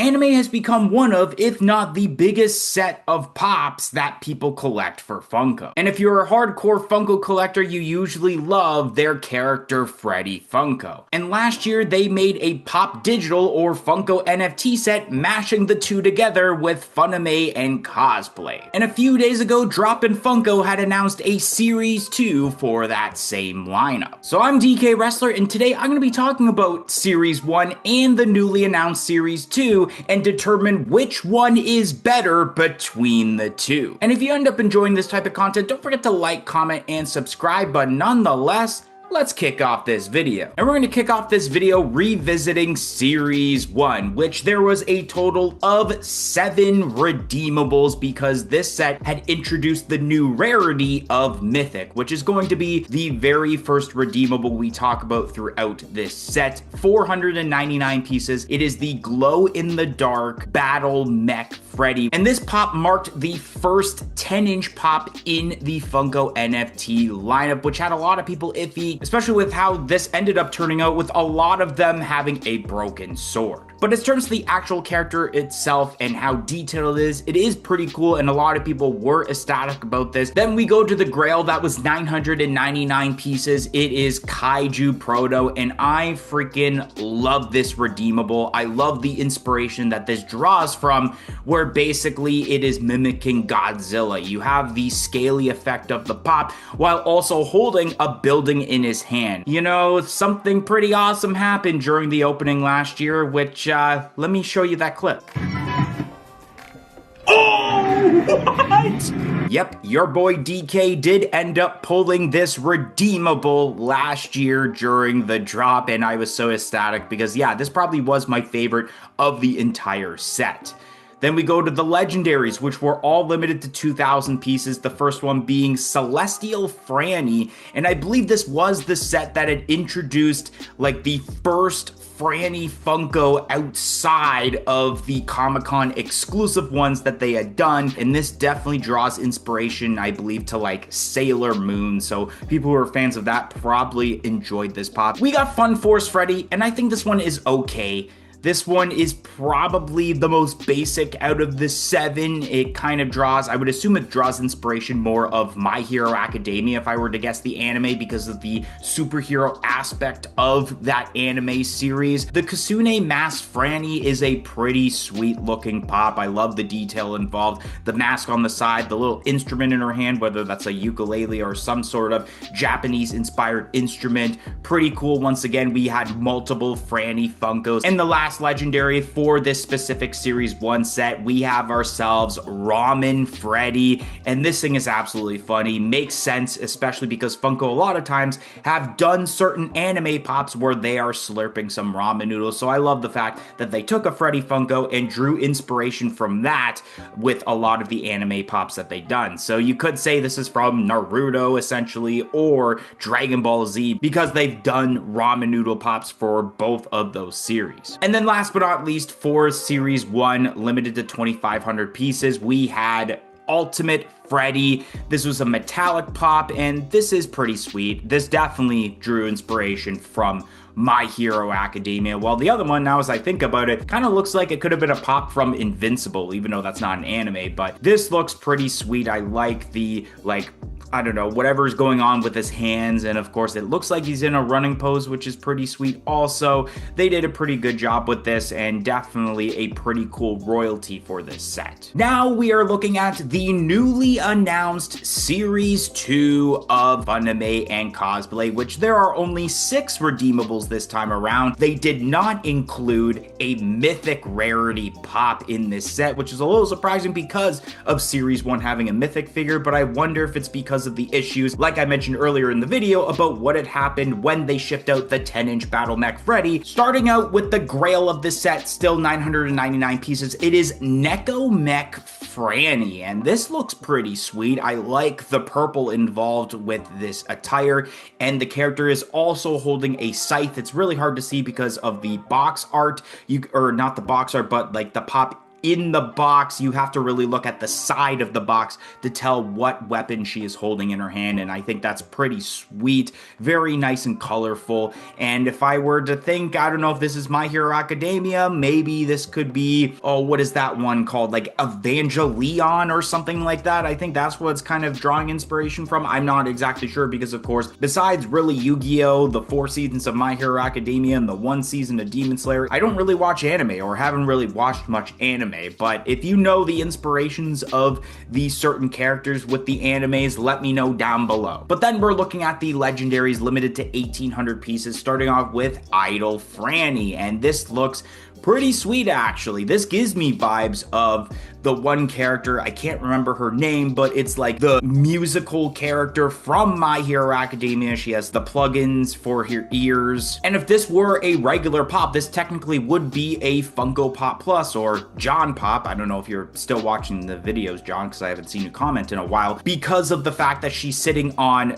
anime has become one of, if not the biggest set of pops that people collect for Funko. And if you're a hardcore Funko collector, you usually love their character Freddy Funko. And last year, they made a Pop Digital or Funko NFT set mashing the two together with Funime and Cosplay. And a few days ago, Droppin' Funko had announced a Series 2 for that same lineup. So I'm DK Wrestler, and today I'm going to be talking about Series 1 and the newly announced Series 2 and determine which one is better between the two. And if you end up enjoying this type of content, don't forget to like, comment, and subscribe, but nonetheless, let's kick off this video. And we're going to kick off this video revisiting Series 1, which there was a total of 7 redeemables because this set had introduced the new rarity of Mythic, which is going to be the very first redeemable we talk about throughout this set. 499 pieces. It is the glow-in-the-dark Battle Mech Freddy. And this pop marked the first 10-inch pop in the Funko NFT lineup, which had a lot of people iffy, especially with how this ended up turning out, with a lot of them having a broken sword. But in terms of the actual character itself and how detailed it is pretty cool, and a lot of people were ecstatic about this. Then we go to the Grail that was 999 pieces. It is Kaiju Proto, and I freaking love this redeemable. I love the inspiration that this draws from, where basically it is mimicking Godzilla. You have the scaly effect of the pop while also holding a building in his hand. You know, something pretty awesome happened during the opening last year, which let me show you that clip. Oh, what? Yep, your boy DK did end up pulling this redeemable last year during the drop, and I was so ecstatic because, yeah, this probably was my favorite of the entire set. Then we go to the legendaries, which were all limited to 2,000 pieces. The first one being Celestial Franny. And I believe this was the set that had introduced like the first Franny Funko outside of the Comic-Con exclusive ones that they had done. And this definitely draws inspiration, I believe, to like Sailor Moon. So people who are fans of that probably enjoyed this pop. We got Fun Force Freddy, and I think this one is okay. This one is probably the most basic out of the 7. It kind of draws, I would assume it draws inspiration more of My Hero Academia if I were to guess the anime, because of the superhero aspect of that anime series. The Kasune Masked Franny is a pretty sweet looking pop. I love the detail involved. The mask on the side, the little instrument in her hand, whether that's a ukulele or some sort of Japanese inspired instrument. Pretty cool. Once again, we had multiple Franny Funkos. And the last legendary for this specific Series 1 set, we have ourselves Ramen Freddy, and this thing is absolutely funny. Makes sense, especially because Funko a lot of times have done certain anime pops where they are slurping some ramen noodles, so I love the fact that they took a Freddy Funko and drew inspiration from that with a lot of the anime pops that they've done. So you could say this is from Naruto, essentially, or Dragon Ball Z, because they've done ramen noodle pops for both of those series. And then last but not least, for Series 1, limited to 2,500 pieces, we had Ultimate Freddy. This was a metallic pop, and this is pretty sweet. This definitely drew inspiration from My Hero Academia, while the other one, now as I think about it, kind of looks like it could have been a pop from Invincible, even though that's not an anime, but this looks pretty sweet. I like the, like, I don't know, whatever's going on with his hands, and of course it looks like he's in a running pose, which is pretty sweet also. They did a pretty good job with this, and definitely a pretty cool royalty for this set. Now we are looking at the newly announced Series 2 of Funime and Cosplay, which there are only 6 redeemables this time around. They did not include a mythic rarity pop in this set, which is a little surprising because of Series 1 having a mythic figure, but I wonder if it's because of the issues, like I mentioned earlier in the video, about what had happened when they shipped out the 10-inch Battle Mech Freddy. Starting out with the grail of the set, still 999 pieces, it is Neko Mech Franny, and this looks pretty sweet. I like the purple involved with this attire, and the character is also holding a scythe. It's really hard to see because of the box art, or not the box art, but like the pop in the box, you have to really look at the side of the box to tell what weapon she is holding in her hand, and I think that's pretty sweet, very nice and colorful. And if I were to think, I don't know if this is My Hero Academia, maybe this could be, oh, what is that one called, like Evangelion or something like that. I think that's what it's kind of drawing inspiration from. I'm not exactly sure because, of course, besides really Yu-Gi-Oh!, the 4 seasons of My Hero Academia, and the 1 season of Demon Slayer, I don't really watch anime, or haven't really watched much anime. But if you know the inspirations of these certain characters with the animes, let me know down below. But then we're looking at the legendaries limited to 1,800 pieces, starting off with Idol Franny, and this looks pretty sweet actually. This gives me vibes of the one character, I can't remember her name, but it's like the musical character from My Hero Academia. She has the plugins for her ears. And if this were a regular pop, this technically would be a Funko Pop Plus or John Pop. I don't know if you're still watching the videos, John, because I haven't seen you comment in a while, because of the fact that she's sitting on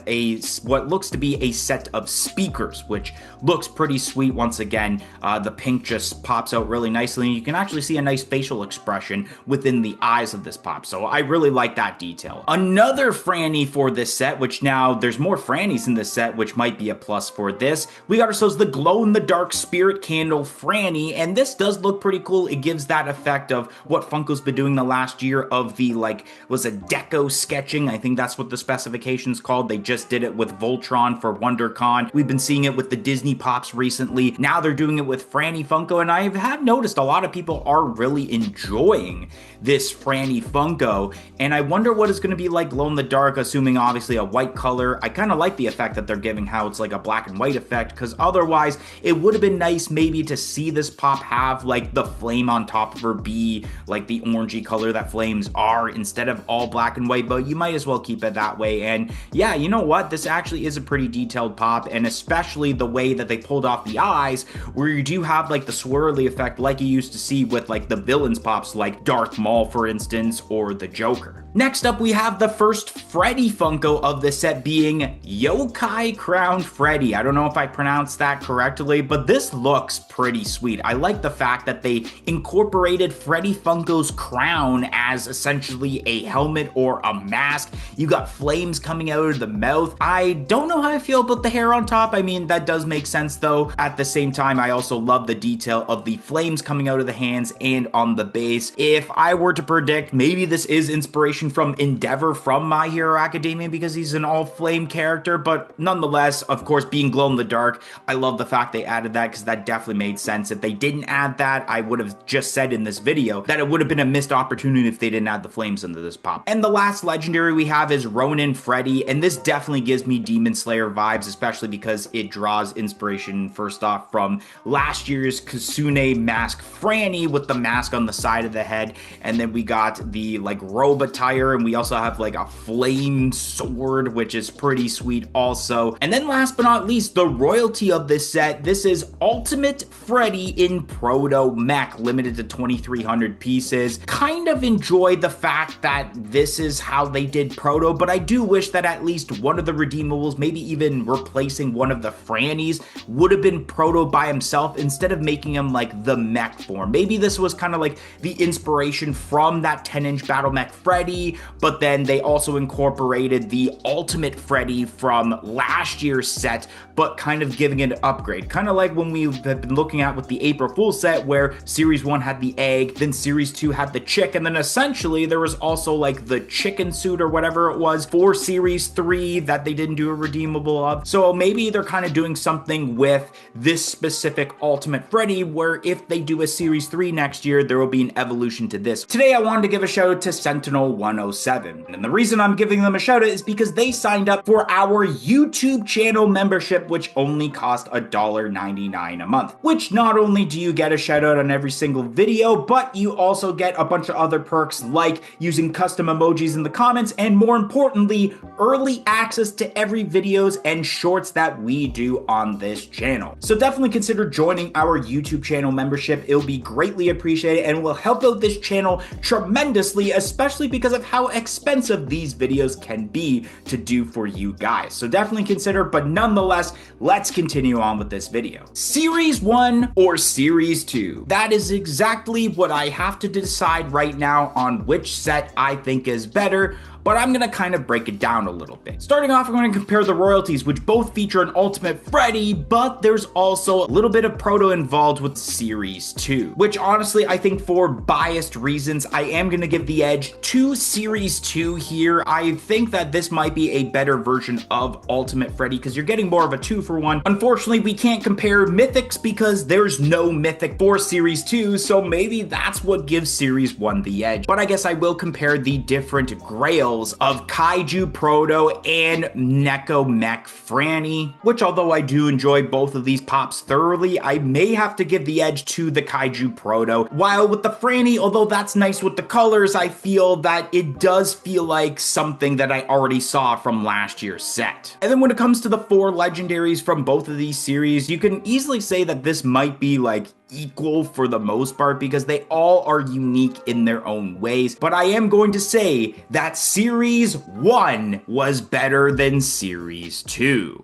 what looks to be a set of speakers, which looks pretty sweet. Once again, the pink just pops out really nicely, and you can actually see a nice facial expression within the eyes of this pop, so I really like that detail. Another Franny for this set, which now there's more Frannies in this set, which might be a plus for this. We got ourselves the glow-in-the-dark spirit candle Franny, and this does look pretty cool. It gives that effect of what Funko's been doing the last year of the, like, was a deco sketching. I think that's what the specification's called. They just did it with Voltron for WonderCon. We've been seeing it with the Disney Pops recently. Now they're doing it with Franny Funko, and I have noticed a lot of people are really enjoying this Franny Funko, and I wonder what it's going to be like glow in the dark, assuming obviously a white color. I kind of like the effect that they're giving, how it's like a black and white effect, because otherwise it would have been nice maybe to see this pop have like the flame on top of her be like the orangey color that flames are, instead of all black and white, but you might as well keep it that way. And yeah, you know what, this actually is a pretty detailed pop, and especially the way that they pulled off the eyes, where you do have like the swirly effect like you used to see with like the villains pops like Darth Maul, for instance, or the Joker. Next up, we have the first Freddy Funko of the set, being Yokai Crown Freddy. I don't know if I pronounced that correctly, but this looks pretty sweet. I like the fact that they incorporated Freddy Funko's crown as essentially a helmet or a mask. You got flames coming out of the mouth. I don't know how I feel about the hair on top. I mean, that does make sense though. At the same time, I also love the detail of the flames coming out of the hands and on the base. If I were to predict, maybe this is inspiration from Endeavor from My Hero Academia, because he's an all-flame character, but nonetheless, of course, being glow-in-the-dark, I love the fact they added that, because that definitely made sense. If they didn't add that, I would have just said in this video that it would have been a missed opportunity if they didn't add the flames into this pop. And the last legendary we have is Ronin Freddy, and this definitely gives me Demon Slayer vibes, especially because it draws inspiration, first off, from last year's Kitsune mask Franny with the mask on the side of the head, and then we got the like robe attire, and we also have like a flame sword, which is pretty sweet also. And then last but not least, the royalty of this set. This is Ultimate Freddy in Proto Mech, limited to 2,300 pieces. Kind of enjoyed the fact that this is how they did Proto, but I do wish that at least one of the redeemables, maybe even replacing one of the Frannies, would have been Proto by himself instead of making him like the mech form. Maybe this was kind of like the inspiration from that 10-inch Battle Mech Freddy, but then they also incorporated the Ultimate Freddy from last year's set, but kind of giving it an upgrade. Kind of like when we've been looking at with the April Fool's set, where Series 1 had the egg, then Series 2 had the chick, and then essentially there was also like the chicken suit or whatever it was for Series 3 that they didn't do a redeemable of. So maybe they're kind of doing something with this specific Ultimate Freddy, where if they do a Series 3 next year, there will be an evolution to this. Today I wanted to give a shout out to Sentinel 107, and the reason I'm giving them a shout out is because they signed up for our YouTube channel membership, which only cost $1.99 a month, which not only do you get a shout out on every single video, but you also get a bunch of other perks like using custom emojis in the comments, and more importantly, early access to every videos and shorts that we do on this channel. So definitely consider joining our YouTube channel membership. It'll be greatly appreciated and will help out this channel tremendously, especially because of how expensive these videos can be to do for you guys. So definitely consider, but nonetheless, let's continue on with this video. Series 1 or Series 2? That is exactly what I have to decide right now on which set I think is better, but I'm gonna kind of break it down a little bit. Starting off, I'm gonna compare the royalties, which both feature an Ultimate Freddy, but there's also a little bit of Proto involved with Series 2, which honestly, I think for biased reasons, I am gonna give the edge to Series 2 here. I think that this might be a better version of Ultimate Freddy because you're getting more of a 2-for-1. Unfortunately, we can't compare mythics because there's no mythic for Series 2, so maybe that's what gives Series 1 the edge. But I guess I will compare the different grails of Kaiju Proto and Neko Mech Franny, which although I do enjoy both of these pops thoroughly, I may have to give the edge to the Kaiju Proto. While with the Franny, although that's nice with the colors, I feel that it does feel like something that I already saw from last year's set. And then when it comes to the 4 legendaries from both of these series, you can easily say that this might be like equal for the most part because they all are unique in their own ways, but I am going to say that Series 1 was better than Series 2.